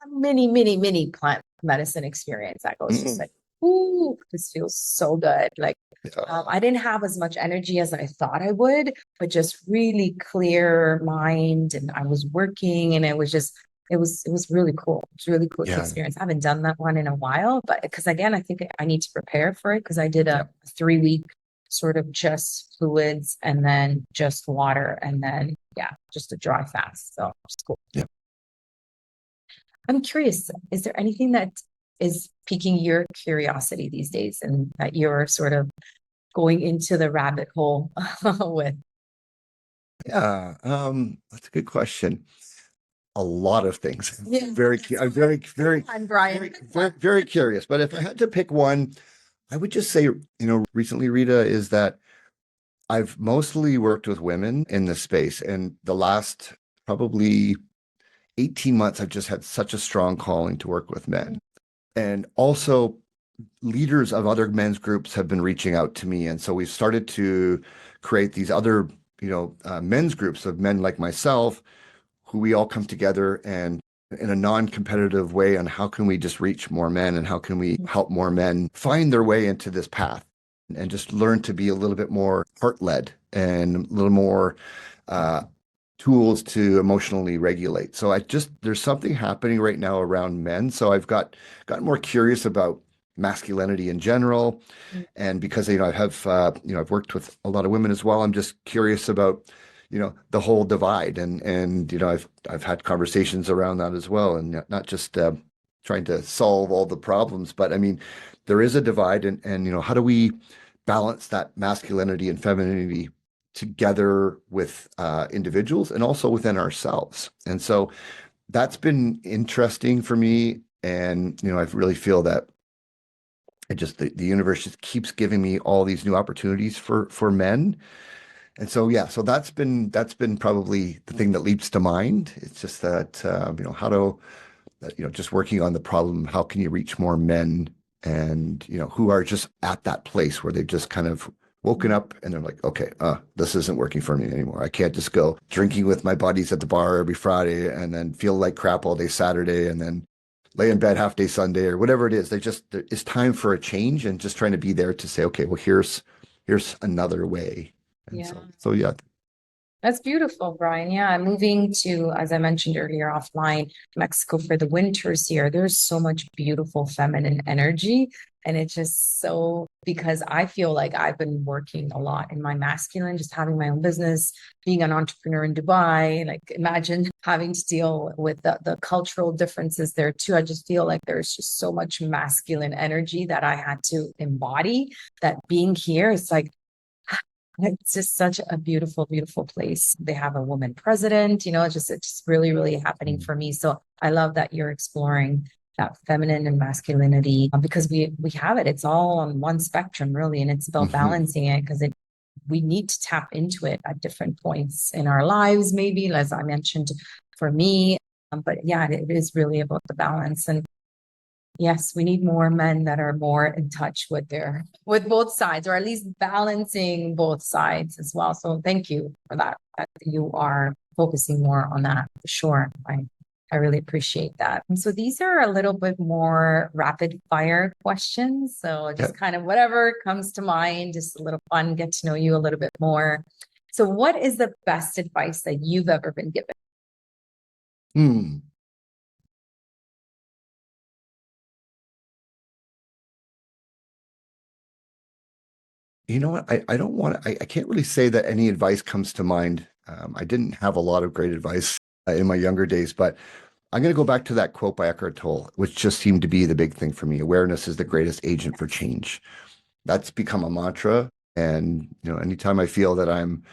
C: a mini plant medicine experience. That goes just
A: Mm.
C: like, ooh, this feels so good. Like
A: Yeah.
C: I didn't have as much energy as I thought I would, but just really clear mind. And I was working and it was really cool. It's really cool to
A: Yeah.
C: experience. I haven't done that one in a while, but because again, I think I need to prepare for it because I did
A: Yeah.
C: a 3 week sort of just fluids and then just water and then, yeah, just a dry fast. So it's cool.
A: Yeah.
C: I'm curious, is there anything that is piquing your curiosity these days and that you're sort of going into the rabbit hole with?
A: Yeah. That's a good question. A lot of things.
C: Yeah.
A: I'm very,
C: I'm Brian.
A: very curious. But if I had to pick one, I would just say, recently, Rita, is that I've mostly worked with women in this space. And the last probably 18 months, I've just had such a strong calling to work with men. And also, leaders of other men's groups have been reaching out to me. And so we've started to create these other, men's groups of men like myself, who we all come together and in a non-competitive way on how can we just reach more men and how can we help more men find their way into this path and just learn to be a little bit more heart-led and a little more tools to emotionally regulate. So there's something happening right now around men. So I've gotten more curious about masculinity in general. And because, I have, I've worked with a lot of women as well. I'm just curious about, the whole divide and, I've had conversations around that as well. And not just trying to solve all the problems, but I mean, there is a divide and, how do we balance that masculinity and femininity together with individuals and also within ourselves. And so that's been interesting for me. And, I really feel that the universe just keeps giving me all these new opportunities for men. And so, yeah, so that's been probably the thing that leaps to mind. It's just that, just working on the problem, how can you reach more men and, who are just at that place where they've just kind of woken up and they're like, okay, this isn't working for me anymore. I can't just go drinking with my buddies at the bar every Friday and then feel like crap all day Saturday and then lay in bed half day Sunday or whatever it is. It's time for a change and just trying to be there to say, okay, well, here's another way. And
C: Yeah.
A: so yeah.
C: That's beautiful, Brian. Yeah, I'm moving to, as I mentioned earlier, offline Mexico for the winters here. There's so much beautiful feminine energy. And it's just so because I feel like I've been working a lot in my masculine, just having my own business, being an entrepreneur in Dubai. Like imagine having to deal with the cultural differences there too. I just feel like there's just so much masculine energy that I had to embody that being here, it's like it's just such a beautiful, beautiful place. They have a woman president, it's just really, really happening for me. So I love that you're exploring that feminine and masculinity because we have it. It's all on one spectrum, really, and it's about balancing it because we need to tap into it at different points in our lives, maybe as I mentioned for me. But yeah, it is really about the balance. And yes, we need more men that are more in touch with both sides, or at least balancing both sides as well. So thank you for that you are focusing more on that for sure. I really appreciate that. And so these are a little bit more rapid fire questions. So just kind of whatever comes to mind, just a little fun, get to know you a little bit more. So what is the best advice that you've ever been given?
A: You know what? I don't want to, I can't really say that any advice comes to mind. I didn't have a lot of great advice in my younger days, but I'm going to go back to that quote by Eckhart Tolle, which just seemed to be the big thing for me. Awareness is the greatest agent for change. That's become a mantra. And, anytime I feel that I'm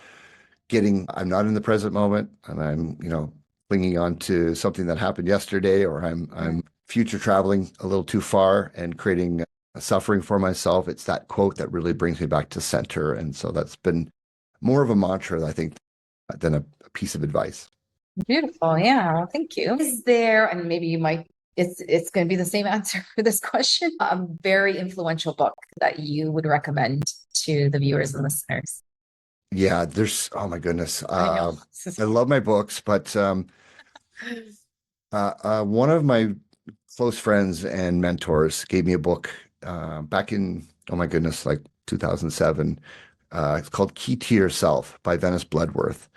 A: not in the present moment and I'm, clinging on to something that happened yesterday, or I'm future traveling a little too far and creating suffering for myself, it's that quote that really brings me back to center. And so that's been more of a mantra, I think, than a piece of advice.
C: Beautiful. Yeah. Well, thank you. Is there, and maybe you might, it's going to be the same answer for this question, a very influential book that you would recommend to the viewers and listeners?
A: Yeah, there's, oh my goodness.
C: I know.
A: I love my books, but one of my close friends and mentors gave me a book back in, oh my goodness, like 2007. It's called Key to Yourself by Venice Bloodworth.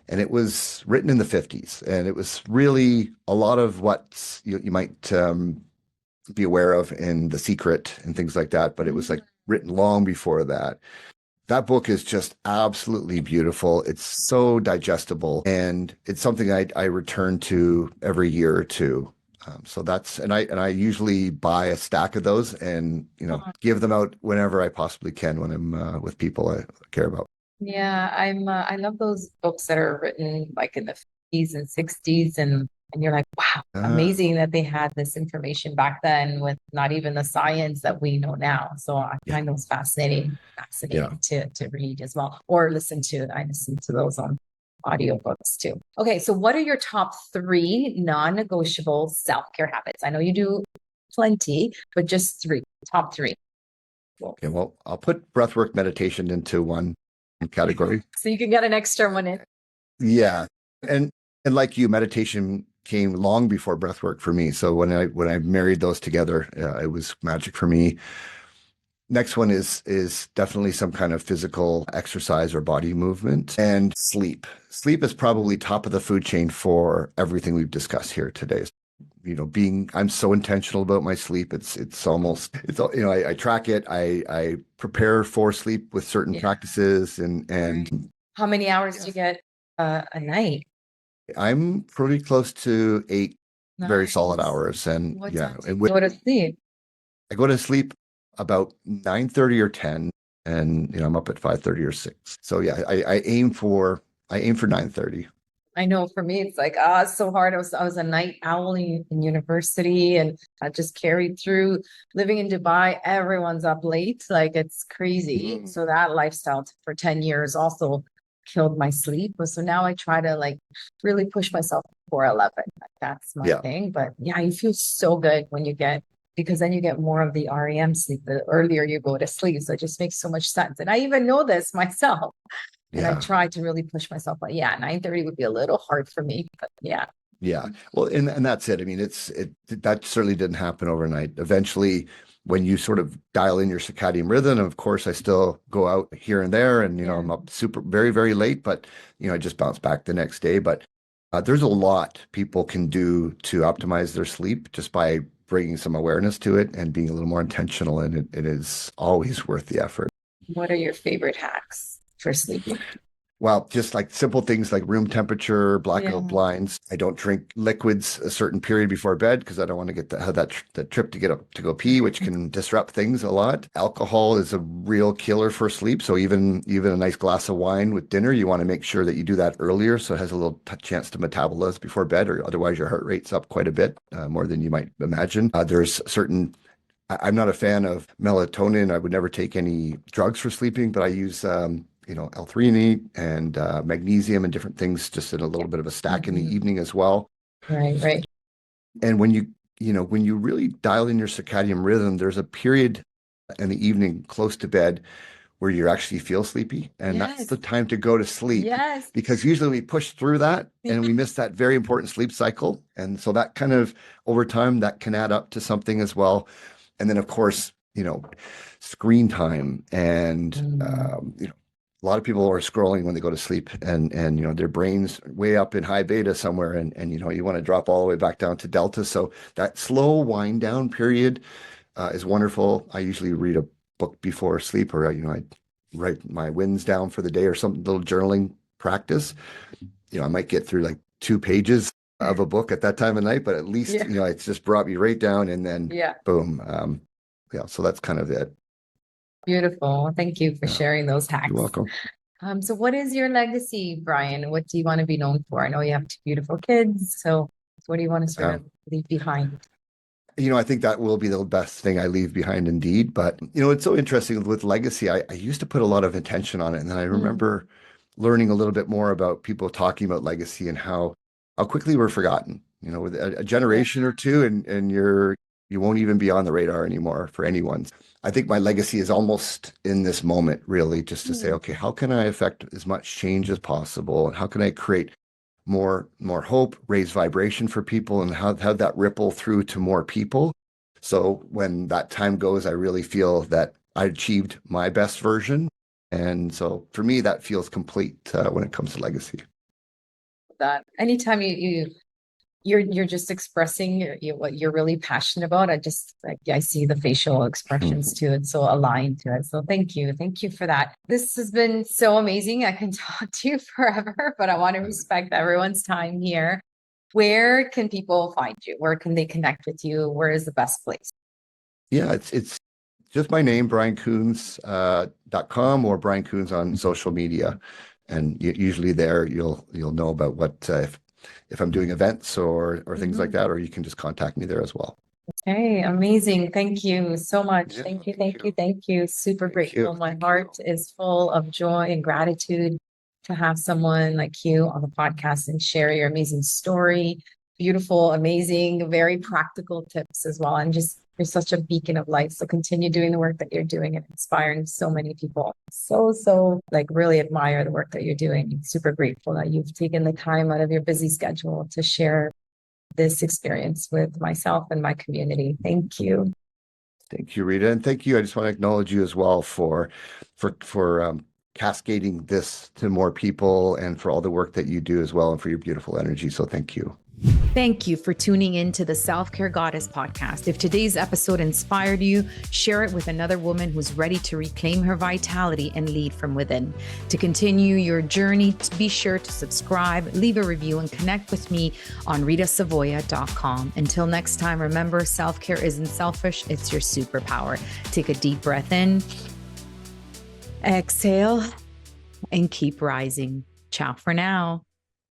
A: And it was written in the 50s. And it was really a lot of what you might be aware of in The Secret and things like that. But it was like written long before that. That book is just absolutely beautiful. It's so digestible, and it's something I return to every year or two. So that's, and I usually buy a stack of those and, give them out whenever I possibly can when I'm with people I care about.
C: Yeah, I love those books that are written like in the 50s and 60s, and you're like, wow, amazing that they had this information back then with not even the science that we know now. So I find those fascinating to read as well, or listen to. I listen to those on audiobooks too. Okay, so what are your top 3 non-negotiable self-care habits? I know you do plenty, but just 3, top 3.
A: Okay, well, I'll put breathwork meditation into one category.
C: So you can get an extra one in.
A: Yeah. And like you, meditation came long before breathwork for me. So when I married those together, it was magic for me. Next one is definitely some kind of physical exercise or body movement, and sleep. Sleep is probably top of the food chain for everything we've discussed here today. I'm so intentional about my sleep. I track it. I prepare for sleep with certain practices and
C: how many hours do you get a night?
A: I'm pretty close to 8 very solid hours. And
C: what time do you go to sleep?
A: I go to sleep about 9:30 or 10, and I'm up at 5:30 or 6. So yeah, I aim for 9:30.
C: I know for me, it's like, it's so hard. I was a night owl in university, and I just carried through living in Dubai. Everyone's up late. Like, it's crazy. So that lifestyle for 10 years also killed my sleep. So now I try to like really push myself before 11. Like, that's my thing. But yeah, you feel so good when you because then you get more of the REM sleep the earlier you go to sleep. So it just makes so much sense. And I even know this myself. And I try to really push myself. But yeah, 9:30 would be a little hard for me. But yeah.
A: Yeah. Well, and that's it. I mean, that certainly didn't happen overnight. Eventually, when you sort of dial in your circadian rhythm, of course, I still go out here and there, and I'm up very, very late, but I just bounce back the next day. But there's a lot people can do to optimize their sleep just by bringing some awareness to it and being a little more intentional. And it is always worth the effort.
C: What are your favorite hacks for sleeping?
A: Well, just like simple things like room temperature, blackout blinds. I don't drink liquids a certain period before bed because I don't want to have that trip to get up to go pee, which can disrupt things a lot. Alcohol is a real killer for sleep. So even a nice glass of wine with dinner, you want to make sure that you do that earlier so it has a little chance to metabolize before bed, or otherwise your heart rate's up quite a bit, more than you might imagine. I'm not a fan of melatonin. I would never take any drugs for sleeping, but I use L-threonate and magnesium and different things just in a little bit of a stack in the evening as well.
C: Right.
A: And when you really dial in your circadian rhythm, there's a period in the evening close to bed where you actually feel sleepy. And that's the time to go to sleep.
C: Yes.
A: Because usually we push through that and we miss that very important sleep cycle. And so that kind of over time, that can add up to something as well. And then, of course, screen time and, a lot of people are scrolling when they go to sleep, and their brain's way up in high beta somewhere, and you want to drop all the way back down to delta. So that slow wind down period is wonderful. I usually read a book before sleep, or I write my wins down for the day, or some little journaling practice. I might get through like 2 pages of a book at that time of night, but at least it's just brought me right down, and then boom. So that's kind of it.
C: Beautiful. Thank you for sharing those hacks.
A: You're welcome.
C: So what is your legacy, Brian? What do you want to be known for? I know you have 2 beautiful kids. So what do you want to sort of leave behind?
A: I think that will be the best thing I leave behind indeed. But, it's so interesting with legacy. I used to put a lot of intention on it. And then I remember learning a little bit more about people talking about legacy and how quickly we're forgotten, with a generation or two and you won't even be on the radar anymore for anyone. I think my legacy is almost in this moment, really, just to say, okay, how can I affect as much change as possible? And how can I create more hope, raise vibration for people, and have that ripple through to more people? So when that time goes, I really feel that I achieved my best version. And so for me, that feels complete when it comes to legacy.
C: That anytime you're just expressing what you're really passionate about. I see the facial expressions too. It's so aligned to it. So thank you for that. This has been so amazing. I can talk to you forever, but I want to respect everyone's time here. Where can people find you? Where can they connect with you? Where is the best place?
A: Yeah, it's just my name, briancoones.com or Brian Coones on social media. And usually there you'll know about what if I'm doing events or things like that, or you can just contact me there as well.
C: Okay, amazing. Thank you so much.
A: Yeah,
C: thank you. Super grateful. My heart is full of joy and gratitude to have someone like you on the podcast and share your amazing story. Beautiful, amazing, very practical tips as well. And just you're such a beacon of light. So continue doing the work that you're doing and inspiring so many people. So really admire the work that you're doing. Super grateful that you've taken the time out of your busy schedule to share this experience with myself and my community. Thank you.
A: Thank you, Rita. And thank you. I just want to acknowledge you as well for cascading this to more people and for all the work that you do as well and for your beautiful energy. So thank you.
B: Thank you for tuning in to the Self-Care Goddess podcast. If today's episode inspired you, share it with another woman who's ready to reclaim her vitality and lead from within. To continue your journey, be sure to subscribe, leave a review, and connect with me on ritasavoya.com. Until next time, remember, self-care isn't selfish, it's your superpower. Take a deep breath in, exhale, and keep rising. Ciao for now.